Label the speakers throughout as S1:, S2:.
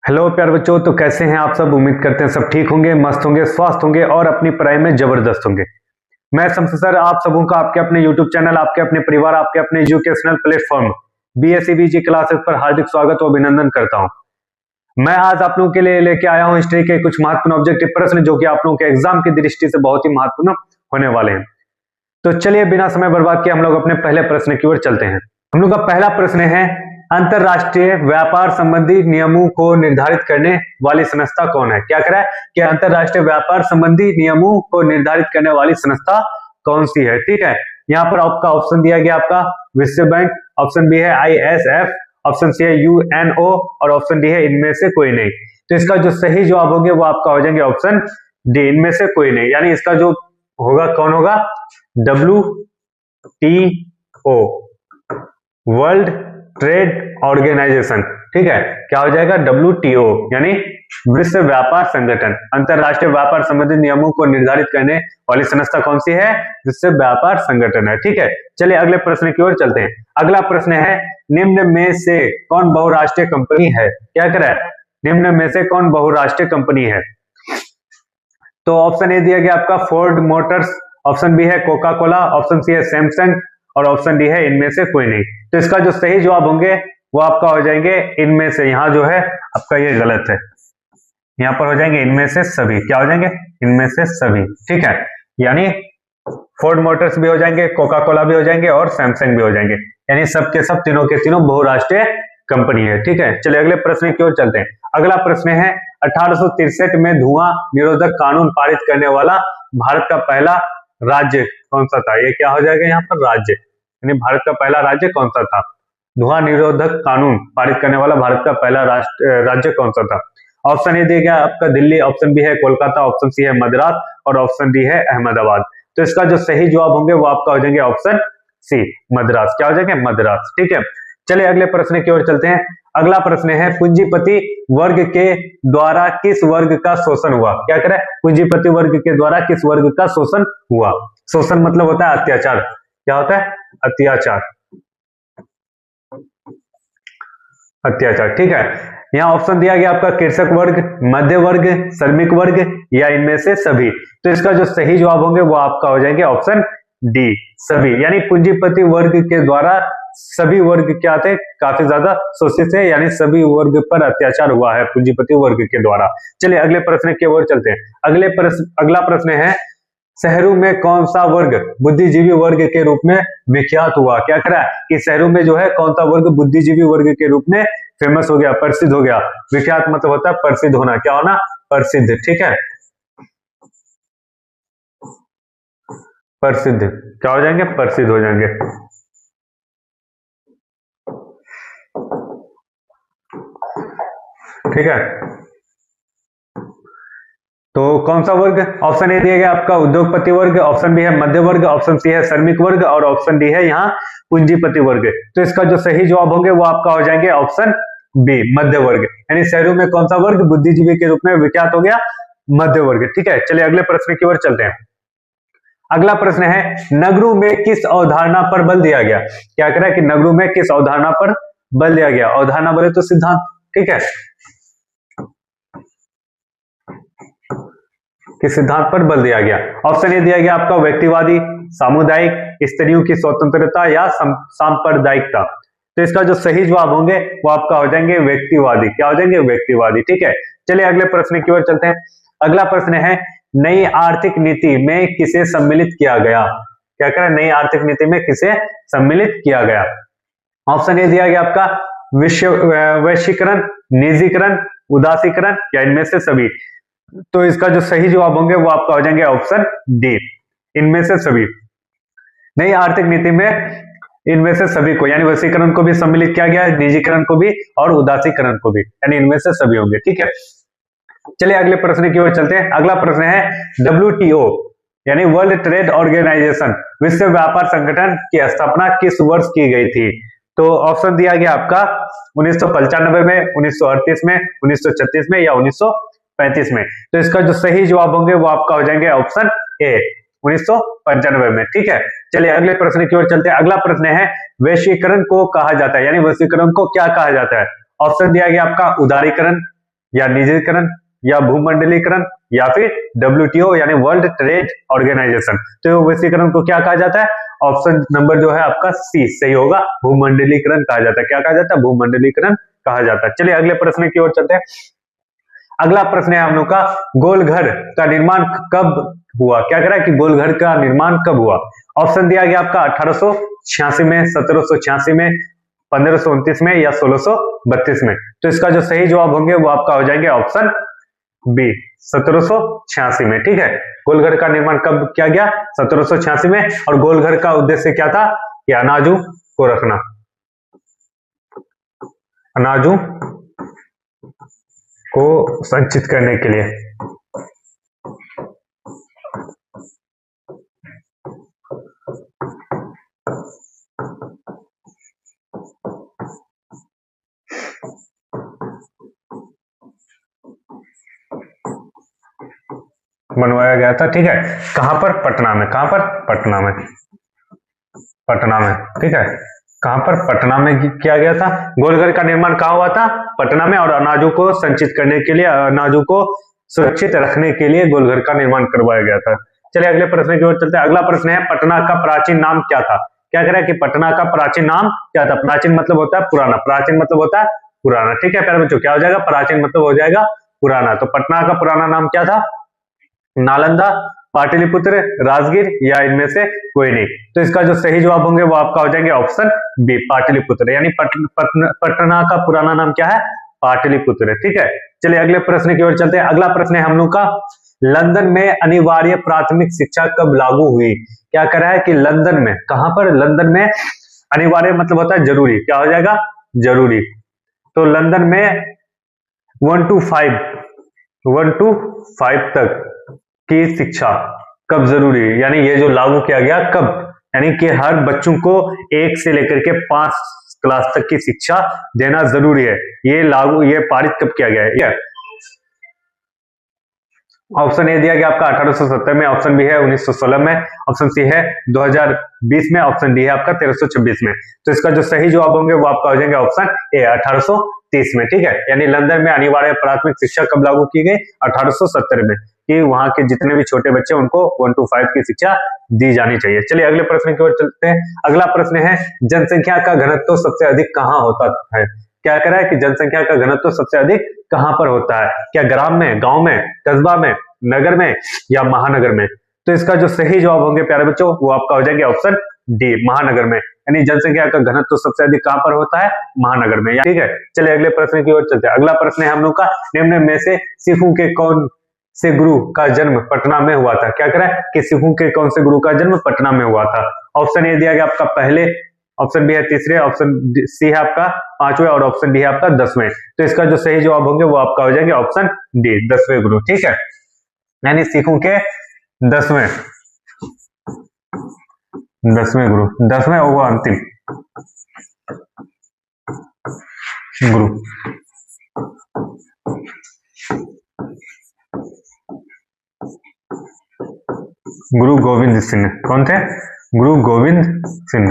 S1: Hello प्यारे बच्चों, तो कैसे हैं आप सब। उम्मीद करते हैं सब ठीक होंगे, मस्त होंगे, स्वस्थ होंगे और अपनी पढ़ाई में जबरदस्त होंगे। मैं शमस सर आप सबों का आपके अपने यूट्यूब चैनल, आपके अपने परिवार, आपके अपने educational platform BSc BG classes पर हार्दिक स्वागत और अभिनंदन करता हूं। मैं आज आप लोगों के लिए लेके आया हूं हिस्ट्री के कुछ महत्वपूर्ण ऑब्जेक्टिव प्रश्न जो कि आप लोगों के एग्जाम की दृष्टि से बहुत ही महत्वपूर्ण होने वाले हैं। तो चलिए बिना समय बर्बाद किए हम लोग अपने पहले प्रश्न की ओर चलते हैं। हम लोग का पहला प्रश्न है, अंतरराष्ट्रीय व्यापार संबंधी नियमों को निर्धारित करने वाली संस्था कौन है। क्या करा है कि अंतरराष्ट्रीय व्यापार संबंधी नियमों को निर्धारित करने वाली संस्था कौन सी है। ठीक है, यहाँ पर आपका ऑप्शन दिया गया आपका विश्व बैंक, ऑप्शन बी है ISF, ऑप्शन सी है UNO और ऑप्शन डी है इनमें से कोई नहीं। तो इसका जो सही जवाब होंगे वो आपका हो जाएंगे ऑप्शन डी, इनमें से कोई नहीं। यानी इसका जो होगा कौन होगा, WTO, वर्ल्ड ट्रेड ऑर्गेनाइजेशन। ठीक है, क्या हो जाएगा WTO यानी विश्व व्यापार संगठन। अंतरराष्ट्रीय व्यापार संबंधी नियमों को निर्धारित करने वाली संस्था कौन सी है, विश्व व्यापार संगठन है। ठीक है, चलिए अगले प्रश्न की ओर चलते हैं। अगला प्रश्न है, निम्न में से कौन बहुराष्ट्रीय कंपनी है। क्या करे, निम्न में से कौन बहुराष्ट्रीय कंपनी है। तो ऑप्शन ए दिया गया आपका फोर्ड मोटर्स, ऑप्शन बी है कोका कोला, ऑप्शन सी है सैमसंग और ऑप्शन डी है इनमें से कोई नहीं। तो इसका जो सही जवाब होंगे वो आपका हो जाएंगे इनमें से। यहाँ जो है आपका ये गलत है, यहाँ पर हो जाएंगे इनमें से सभी। क्या हो जाएंगे, इनमें से सभी। ठीक है, यानी फोर्ड मोटर्स भी हो जाएंगे, कोका कोला भी हो जाएंगे और सैमसंग भी हो जाएंगे। यानी सब के सब तीनों के तीनों बहुराष्ट्रीय कंपनी है। ठीक है, चलिए अगले प्रश्न की ओर चलते हैं। अगला प्रश्न है, 1863 में धुआं निरोधक कानून पारित करने वाला भारत का पहला राज्य कौन सा था। ये क्या हो जाएगा यहाँ पर, राज्य, यानी भारत का पहला राज्य कौन सा था। धुआं निरोधक कानून पारित करने वाला भारत का पहला राज्य कौन सा था। ऑप्शन ए दिया गया आपका दिल्ली, ऑप्शन बी है कोलकाता, ऑप्शन सी है मद्रास और ऑप्शन डी है अहमदाबाद। तो इसका जो सही जवाब होंगे वो आपका हो जाएंगे ऑप्शन सी, मद्रास। क्या हो जाएंगे, मद्रास। ठीक है, चलिए अगले प्रश्न की ओर चलते हैं। अगला प्रश्न है, पूंजीपति वर्ग के द्वारा किस वर्ग का शोषण हुआ। क्या करें, पूंजीपति वर्ग के द्वारा किस वर्ग का शोषण हुआ। शोषण मतलब होता है अत्याचार। क्या होता है, अत्याचार, अत्याचार। ठीक है, यहाँ ऑप्शन दिया गया आपका कृषक वर्ग, मध्य वर्ग, श्रमिक वर्ग या इनमें से सभी। तो इसका जो सही जवाब होंगे वो आपका हो जाएंगे ऑप्शन डी, सभी। यानी पूंजीपति वर्ग के द्वारा सभी वर्ग क्या थे, काफी ज्यादा शोषित है, यानी सभी वर्ग पर अत्याचार हुआ है पूंजीपति वर्ग के द्वारा। चलिए अगले प्रश्न की ओर चलते हैं। अगला प्रश्न है, शहरों में कौन सा वर्ग बुद्धिजीवी वर्ग के रूप में विख्यात हुआ। क्या करा कि शहरों में जो है कौन सा वर्ग बुद्धिजीवी वर्ग के रूप में फेमस हो गया, प्रसिद्ध हो गया। विख्यात मतलब होता है प्रसिद्ध होना, क्या होना, प्रसिद्ध। ठीक है, प्रसिद्ध, क्या हो जाएंगे, प्रसिद्ध हो जाएंगे। ठीक है, तो कौन सा वर्ग, ऑप्शन ए दिया गया आपका उद्योगपति वर्ग, ऑप्शन बी है मध्य वर्ग, ऑप्शन सी है श्रमिक वर्ग और ऑप्शन डी है यहाँ पूंजीपति वर्ग। तो इसका जो सही जवाब होंगे वो आपका हो जाएंगे ऑप्शन बी, मध्य वर्ग। यानी शहरों में कौन सा वर्ग बुद्धिजीवी के रूप में विख्यात हो गया, मध्य वर्ग। ठीक है, चलिए अगले प्रश्न की ओर चलते हैं। अगला प्रश्न है, नगरों में किस अवधारणा पर बल दिया गया। क्या कह रहा है कि नगरों में किस अवधारणा पर बल दिया गया। अवधारणा बोले तो सिद्धांत। ठीक है, किस सिद्धांत पर बल दिया गया। ऑप्शन ए दिया गया आपका व्यक्तिवादी, सामुदायिक, स्त्रियों की स्वतंत्रता या सांप्रदायिकता। तो इसका जो सही जवाब होंगे वो आपका हो जाएंगे व्यक्तिवादी। क्या हो जाएंगे, व्यक्तिवादी। ठीक है, चलिए अगले प्रश्न की ओर चलते हैं। अगला प्रश्न है, नई आर्थिक नीति में किसे सम्मिलित किया गया। क्या करें, नई आर्थिक नीति में किसे सम्मिलित किया गया। ऑप्शन ए दिया गया आपका वैश्वीकरण, निजीकरण, उदासीकरण या इनमें से सभी। तो इसका जो सही जवाब होंगे वो आपका हो जाएंगे ऑप्शन डी, इनमें से सभी। नई आर्थिक नीति में इनमें से सभी को, यानी वैश्वीकरण को भी सम्मिलित किया गया है, निजीकरण को भी और उदासीकरण को भी, यानी इनमें से सभी होंगे। ठीक है, चलिए अगले प्रश्न की ओर चलते हैं। अगला प्रश्न है, WTO यानी वर्ल्ड ट्रेड ऑर्गेनाइजेशन, विश्व व्यापार संगठन की स्थापना किस वर्ष की गई थी। तो ऑप्शन दिया गया आपका 1995 में, 1938 में, 1936 में या 1935 में। तो इसका जो सही जवाब होंगे वो आपका हो जाएंगे ऑप्शन ए, 1995 में। ठीक है, चलिए अगले प्रश्न की ओर चलते हैं। अगला प्रश्न है, वैश्वीकरण को कहा जाता है, यानी वैश्वीकरण को क्या कहा जाता है। ऑप्शन दिया गया आपका उदारीकरण, या निजीकरण या भूमंडलीकरण या फिर WTO यानी वर्ल्ड ट्रेड ऑर्गेनाइजेशन। तो वैश्वीकरण को क्या कहा जाता है? ऑप्शन नंबर जो है आपका सी सही होगा, भूमंडलीकरण कहा जाता है। क्या कहा जाता है? भूमंडलीकरण कहा जाता है। चलिए अगले प्रश्न की ओर चलते हैं। अगला प्रश्न है हम लोग का, गोलघर का निर्माण कब हुआ? क्या कह रहा है कि गोलघर का निर्माण कब हुआ? ऑप्शन दिया गया आपका 1886 में, 1786 में, 1529 में या 1632 में। तो इसका जो सही जवाब होंगे वो आपका हो जाएंगे ऑप्शन बी 1786 में। ठीक है, गोलघर का निर्माण कब किया गया? 1786 में। और गोलघर का उद्देश्य क्या था? कि अनाजों को रखना, अनाजों को संचित करने के लिए। बनवाया गया था। ठीक है, कहां पर? पटना में। कहां पर? पटना में। पटना में। ठीक है, कहां पर? पटना में किया गया था। गोलघर का निर्माण कहां हुआ था? पटना में। और अनाजों को संचित करने के लिए, अनाजों को सुरक्षित रखने के लिए गोलघर का निर्माण करवाया गया था। चलिए अगले प्रश्न की ओर चलते हैं। अगला प्रश्न है, पटना का प्राचीन नाम क्या था? क्या कह रहा है कि पटना का प्राचीन नाम क्या था? प्राचीन मतलब होता है पुराना, प्राचीन मतलब होता है पुराना। ठीक है प्यारे बच्चों, क्या हो जाएगा? प्राचीन मतलब हो जाएगा पुराना। तो पटना का पुराना नाम क्या था? नालंदा, पाटलिपुत्र, राजगीर या इनमें से कोई नहीं। तो इसका जो सही जवाब होंगे वो आपका हो जाएंगे ऑप्शन बी पाटलिपुत्र, यानी पटना का पुराना नाम क्या है? पाटलिपुत्र। ठीक है, चलिए अगले प्रश्न की ओर चलते हैं। अगला प्रश्न है हम लोग का, लंदन में अनिवार्य प्राथमिक शिक्षा कब लागू हुई? क्या कह रहा है कि लंदन में, कहां पर? लंदन में। अनिवार्य मतलब होता है जरूरी। क्या हो जाएगा? जरूरी। तो लंदन में 1 to 5 तक की शिक्षा कब जरूरी है? यानी ये जो लागू किया गया कब? यानी कि हर बच्चों को 1 से लेकर के 5 क्लास तक की शिक्षा देना जरूरी है। ये लागू, ये पारित कब किया गया है? ऑप्शन ए दिया गया आपका 1870 में, ऑप्शन बी है 1916 में, ऑप्शन सी है 2020 में, ऑप्शन डी है आपका 1326 में। तो इसका जो सही जवाब होंगे वो आपका हो जाएंगे ऑप्शन ए 1830 में। ठीक है, यानी लंदन में अनिवार्य प्राथमिक शिक्षा कब लागू की गई? 1870 में, कि वहां के जितने भी छोटे बच्चे उनको 1 to 5 की शिक्षा दी जानी चाहिए। चलिए अगले प्रश्न की ओर चलते हैं। अगला प्रश्न है, जनसंख्या का घनत्व सबसे अधिक कहाँ होता है? क्या कह रहा है कि जनसंख्या का घनत्व सबसे अधिक कहां पर होता है? क्या ग्राम में, गांव में, कस्बा में, नगर में या महानगर में? तो इसका जो सही जवाब होंगे प्यारे बच्चों वो आपका हो जाएंगे ऑप्शन डी महानगर में। यानी जनसंख्या का घनत्व सबसे अधिक कहां पर होता है? महानगर में। ठीक है, चलिए अगले प्रश्न की ओर चलते हैं। अगला प्रश्न है हम लोग का, निम्न में से सिखों के कौन से गुरु का जन्म पटना में हुआ था? क्या कह रहा है कि सिखों के कौन से गुरु का जन्म पटना में हुआ था? ऑप्शन ए दिया गया आपका पहले, ऑप्शन बी है तीसरे, ऑप्शन सी है आपका 5वें और ऑप्शन डी है आपका 10वें। तो इसका जो सही जवाब होंगे वो आपका हो जाएंगे ऑप्शन डी 10वें गुरु। ठीक है, यानी सिखों के 10वें गुरु, 10वें और वो अंतिम गुरु। गुरु गोविंद सिंह। कौन थे? गुरु गोविंद सिंह।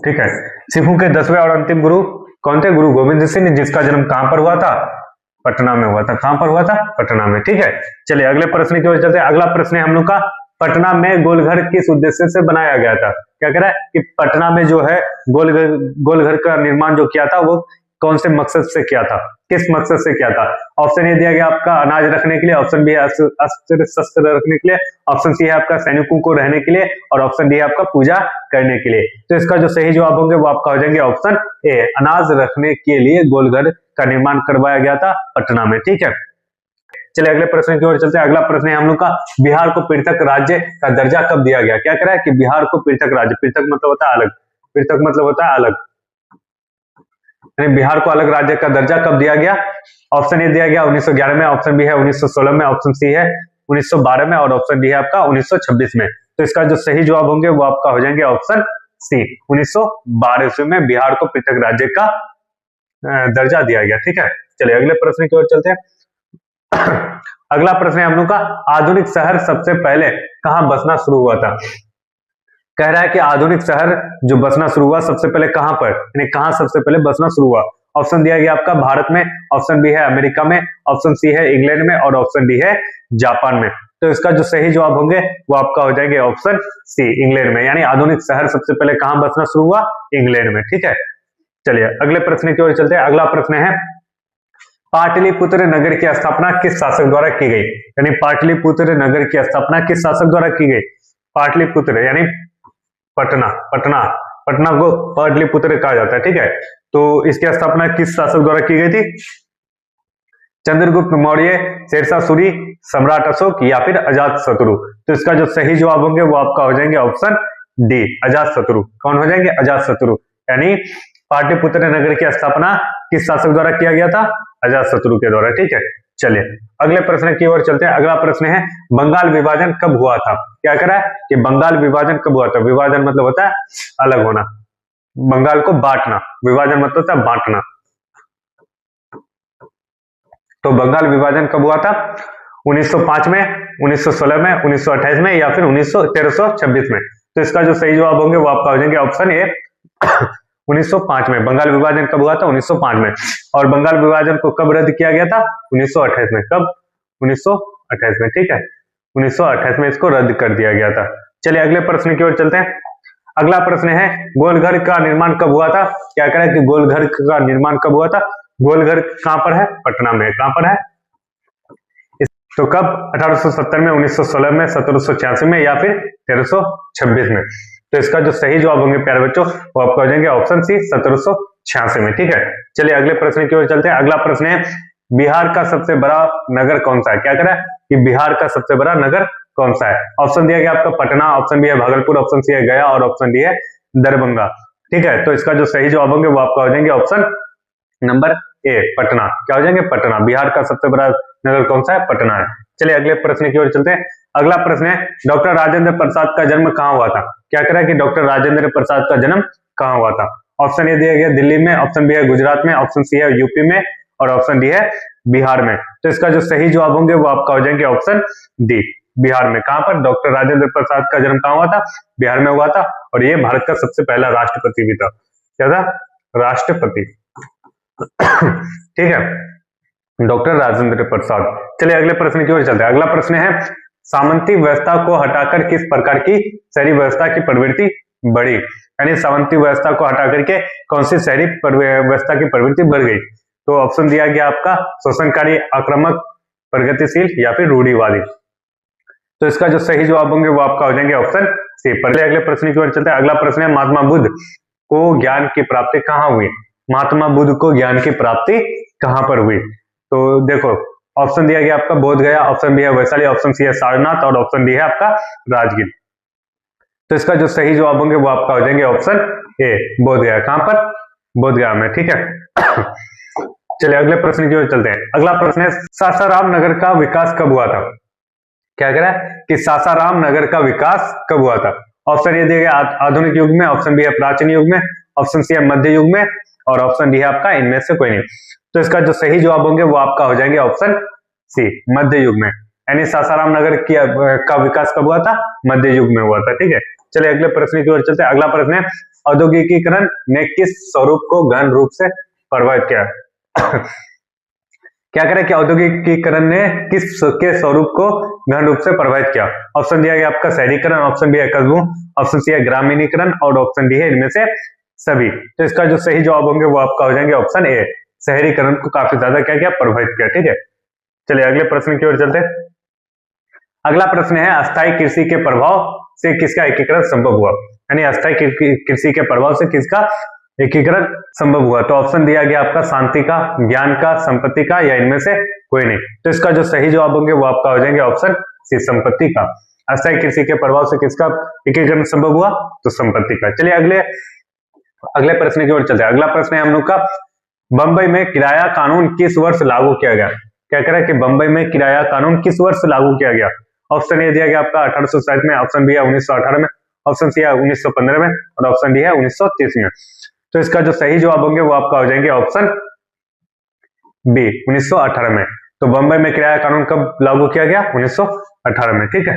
S1: ठीक है, सिखों के 10वें और अंतिम गुरु कौन थे? गुरु गोविंद सिंह, जिसका जन्म कहां पर हुआ था? पटना में हुआ था। कहां पर हुआ था? पटना में। ठीक है, चलिए अगले प्रश्न की ओर चलते हैं। अगला प्रश्न है हम लोग का, पटना में गोलघर किस उद्देश्य से बनाया गया था? क्या कह रहा है कि पटना में जो है गोलघर का निर्माण जो किया था वो कौन से मकसद से किया था? किस मकसद से किया था? ऑप्शन ए दिया गया आपका अनाज रखने के लिए, ऑप्शन बी है अस्त्र शस्त्र रखने के लिए, ऑप्शन सी है आपका सैनिकों को रहने के लिए और ऑप्शन डी है आपका पूजा करने के लिए। तो इसका जो सही जवाब होंगे वो आपका हो जाएंगे ऑप्शन ए अनाज रखने के लिए गोलघर का निर्माण करवाया गया था पटना में। ठीक है, चलिए अगले प्रश्न की ओर चलते हैं। अगला प्रश्न है हम लोग का, बिहार को पृथक राज्य का दर्जा कब दिया गया? क्या कह रहा है कि बिहार को पृथक राज्य, पृथक मतलब होता है अलग, पृथक मतलब होता है अलग, यानी बिहार को अलग राज्य का दर्जा कब दिया गया? ऑप्शन ए दिया गया 1911 में, ऑप्शन बी है 1916 में, ऑप्शन सी है 1912 में और ऑप्शन डी है आपका 1926 में। तो इसका जो सही जवाब होंगे वो आपका हो जाएंगे ऑप्शन सी 1912 में बिहार को पृथक राज्य का दर्जा दिया गया। ठीक है, चलिए अगले प्रश्न की ओर चलते हैं। अगला प्रश्न है हम लोग का, आधुनिक शहर सबसे पहले कहां बसना शुरू हुआ था? कह रहा है कि आधुनिक शहर जो बसना शुरू हुआ सबसे पहले कहां पर, यानी कहां सबसे पहले बसना शुरू हुआ? ऑप्शन दिया गया आपका भारत में, ऑप्शन बी है अमेरिका में, ऑप्शन सी है इंग्लैंड में और ऑप्शन डी है जापान में। तो इसका जो सही जवाब होंगे वो आपका हो जाएंगे ऑप्शन सी इंग्लैंड में, यानी आधुनिक शहर सबसे पहले कहां बसना शुरू हुआ? इंग्लैंड में। ठीक है, चलिए अगले प्रश्न की ओर चलते हैं। अगला प्रश्न है पाटलिपुत्र नगर की स्थापना किस शासक द्वारा की गई? यानी पाटलिपुत्र नगर की स्थापना किस शासक द्वारा की गई? पाटलिपुत्र यानी पटना, पटना को पाटलिपुत्र कहा जाता है। ठीक है, तो इसकी स्थापना किस शासक द्वारा की गई थी? चंद्रगुप्त मौर्य, शेरशाह सूरी, सम्राट अशोक या फिर अजात शत्रु? तो इसका जो सही जवाब होंगे वो आपका हो जाएंगे ऑप्शन डी अजात शत्रु। कौन हो जाएंगे? अजात शत्रु। यानी पाटलिपुत्र नगर की स्थापना किस शासक द्वारा किया गया था? अजात शत्रु के द्वारा। ठीक है, चलिए अगले प्रश्न की ओर चलते हैं। अगला प्रश्न है बंगाल विभाजन कब हुआ था? क्या करा है कि बंगाल विभाजन कब हुआ था? विभाजन मतलब होता है अलग होना, बंगाल को बांटना, विभाजन मतलब होता है बांटना। तो बंगाल विभाजन कब हुआ था? 1905 में, 1916 में, 1928 में या फिर 1326 में? तो इसका जो सही जवाब होंगे वो आपका हो जाएंगे ऑप्शन ए 1905 में। बंगाल विभाजन कब हुआ था? 1905 में। और बंगाल विभाजन को कब रद्द किया गया था? 1928 में। कब? 1928 में। ठीक है, 1928 में इसको रद्द कर दिया गया था। चलिए अगले प्रश्न की ओर चलते हैं। अगला प्रश्न है गोलघर का निर्माण कब हुआ था? क्या करें कि गोलघर का निर्माण कब हुआ था? गोलघर कहां पर है? पटना में। कहां पर है? तो कब? 1870 में, 1916 में, 1786 में या फिर 1326 में? तो इसका जो सही जवाब होंगे प्यारे बच्चों वो आपको हो जाएंगे ऑप्शन सी 1786 में। ठीक है, चलिए अगले प्रश्न की ओर चलते हैं। अगला प्रश्न है बिहार का सबसे बड़ा नगर कौन सा है? क्या करें कि बिहार का सबसे बड़ा नगर कौन सा है? ऑप्शन दिया गया आपका पटना, ऑप्शन बी है भागलपुर, ऑप्शन सी है गया और ऑप्शन डी है दरभंगा। ठीक है, तो इसका जो सही जवाब होंगे वो आपका हो जाएंगे ऑप्शन नंबर ए पटना। क्या हो जाएंगे? पटना। बिहार का सबसे बड़ा नगर कौन सा है? पटना है। चलिए अगले प्रश्न की ओर चलते हैं। अगला प्रश्न है डॉक्टर राजेंद्र प्रसाद का जन्म कहां हुआ था? क्या करें कि डॉक्टर राजेंद्र प्रसाद का जन्म कहां हुआ था? ऑप्शन ए दिया गया दिल्ली में, ऑप्शन बी है गुजरात में, ऑप्शन सी है यूपी में और ऑप्शन डी है बिहार में। तो इसका जो सही जवाब होंगे वो आपका हो जाएंगे ऑप्शन डी बिहार में। कहां पर? डॉक्टर राजेंद्र प्रसाद का जन्म कहां हुआ था? बिहार में हुआ था। और ये भारत का सबसे पहला राष्ट्रपति भी था। क्या था? राष्ट्रपति। ठीक है, डॉक्टर राजेंद्र प्रसाद। चलिए अगले प्रश्न की ओर चलते हैं। अगला प्रश्न है सामंती व्यवस्था को हटाकर किस प्रकार की शहरी व्यवस्था की प्रवृत्ति बढ़ी? यानी सामंती व्यवस्था को हटा करके कौन सी शहरी व्यवस्था की प्रवृत्ति बढ़ गई? तो ऑप्शन दिया गया आपका शोषणकारी, आक्रामक, प्रगतिशील या फिर रूढ़िवादी। तो इसका जो सही जवाब होंगे वो आपका हो जाएंगे ऑप्शन सी। पहले अगले प्रश्न की ओर चलते हैं। अगला प्रश्न है महात्मा बुद्ध को ज्ञान की प्राप्ति कहाँ हुई? महात्मा बुद्ध को ज्ञान की प्राप्ति कहां पर हुई? तो देखो ऑप्शन दिया गया आपका बोध गया, ऑप्शन बी है वैशाली, ऑप्शन सी है सारनाथ और ऑप्शन डी है आपका राजगीर। तो इसका जो सही जवाब होंगे वो आपका हो जाएंगे ऑप्शन ए बोध गया। कहां पर? बोध गया में। ठीक है, चलिए अगले प्रश्न की ओर चलते हैं। अगला प्रश्न है सासाराम नगर का विकास कब हुआ था? क्या कह रहा है कि सासाराम नगर का विकास कब हुआ था? ऑप्शन ए दिया गया आधुनिक युग में, ऑप्शन बी है प्राचीन युग में, ऑप्शन सी है मध्य युग में और ऑप्शन डी है आपका इनमें से कोई नहीं। तो इसका जो सही जवाब होंगे वो आपका हो जाएंगे ऑप्शन सी मध्य युग में। यानी सासाराम नगर का विकास कब हुआ था? मध्य युग में हुआ था। ठीक है, चलिए अगले प्रश्न की ओर चलते हैं। अगला प्रश्न है औद्योगिकीकरण ने किस स्वरूप को गहन रूप से प्रभावित किया? क्या करें कि औद्योगिकीकरण ने किस के स्वरूप को गहन रूप से प्रभावित किया? ऑप्शन दिया गया आपका शहरीकरण, ऑप्शन बी है कस्बों, ऑप्शन सी है ग्रामीणीकरण और ऑप्शन डी है इनमें से सभी। तो इसका जो सही जवाब होंगे वो आपका हो जाएंगे ऑप्शन ए शहरीकरण को काफी ज्यादा क्या किया? प्रभावित किया। ठीक है, चलिए अगले प्रश्न की ओर चलते हैं। अगला प्रश्न है अस्थायी कृषि के प्रभाव से किसका एकीकरण संभव हुआ? यानी अस्थायी कृषि के प्रभाव से किसका एकीकरण संभव हुआ? तो ऑप्शन दिया गया आपका शांति का, ज्ञान का, संपत्ति का या इनमें से कोई नहीं। तो इसका जो सही जवाब होंगे वो आपका हो जाएंगे ऑप्शन सी संपत्ति का। अस्थायी कृषि के प्रभाव से किसका एकीकरण संभव हुआ? तो संपत्ति का। चलिए अगले प्रश्न की ओर चलते हैं। अगला प्रश्न है हम लोग का बंबई में किराया कानून किस वर्ष लागू किया गया? क्या कह रहा है कि बंबई में किराया कानून किस वर्ष लागू किया गया? ऑप्शन ए दिया गया आपका 1860 में, ऑप्शन बी है 1918 में, ऑप्शन सी है 1915 में और ऑप्शन डी है 1930 में। तो इसका जो सही जवाब होंगे वो आपका हो जाएंगे ऑप्शन बी 1918 में। तो बंबई में किराया कानून कब लागू किया गया? 1918 में। ठीक है।